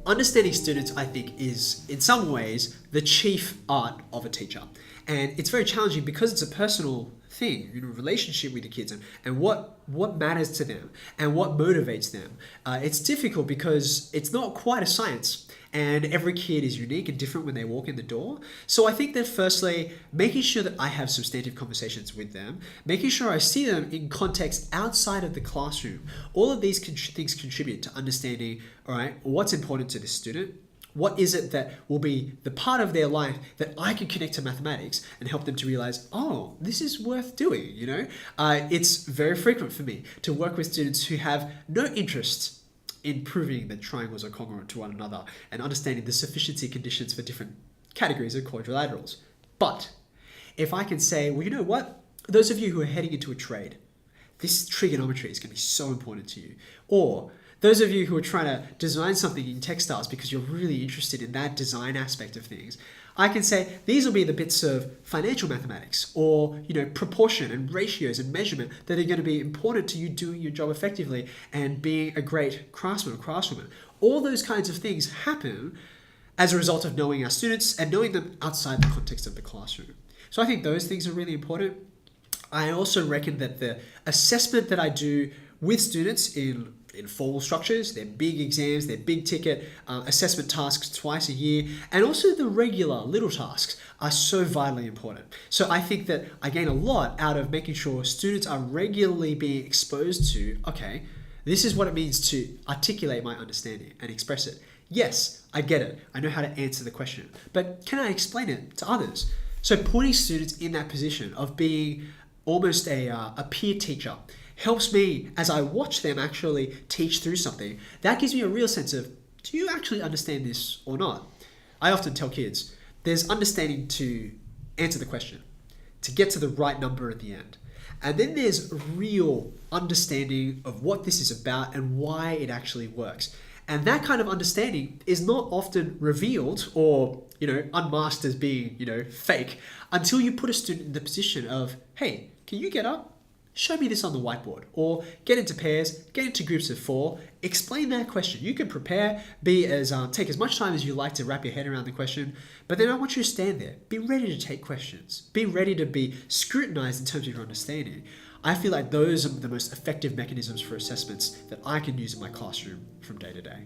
understanding students, I think, is in some ways the chief art of a teacher. And it's very challenging because it's a personal thing, relationship with the kids and what matters to them and what motivates them. It's difficult because it's not quite a science. And every kid is unique and different when they walk in the door. So I think that firstly, making sure that I have substantive conversations with them, making sure I see them in context outside of the classroom. All of these things contribute to understanding, all right, what's important to this student. What is it that will be the part of their life that I can connect to mathematics and help them to realize, oh, this is worth doing, It's very frequent for me to work with students who have no interest in proving that triangles are congruent to one another and understanding the sufficiency conditions for different categories of quadrilaterals. But if I can say, well, you know what? Those of you who are heading into a trade, this trigonometry is going to be so important to you. Or those of you who are trying to design something in textiles because you're really interested in that design aspect of things, I can say these will be the bits of financial mathematics or proportion and ratios and measurement that are going to be important to you doing your job effectively and being a great craftsman or craftswoman. All those kinds of things happen as a result of knowing our students and knowing them outside the context of the classroom. So I think those things are really important. I also reckon that the assessment that I do with students in formal structures, their big exams, their big ticket assessment tasks twice a year, and also the regular little tasks are so vitally important. So I think that I gain a lot out of making sure students are regularly being exposed to, okay, this is what it means to articulate my understanding and express it. Yes, I get it. I know how to answer the question, but can I explain it to others? So putting students in that position of being almost a peer teacher helps me as I watch them actually teach through something. That gives me a real sense of, do you actually understand this or not? I often tell kids, there's understanding to answer the question, to get to the right number at the end. And then there's real understanding of what this is about and why it actually works. And that kind of understanding is not often revealed or, unmasked as being, fake until you put a student in the position of, hey, can you get up? Show me this on the whiteboard, or get into pairs, get into groups of 4, explain that question. You can prepare, take as much time as you like to wrap your head around the question, but then I want you to stand there. Be ready to take questions. Be ready to be scrutinized in terms of your understanding. I feel like those are the most effective mechanisms for assessments that I can use in my classroom from day to day.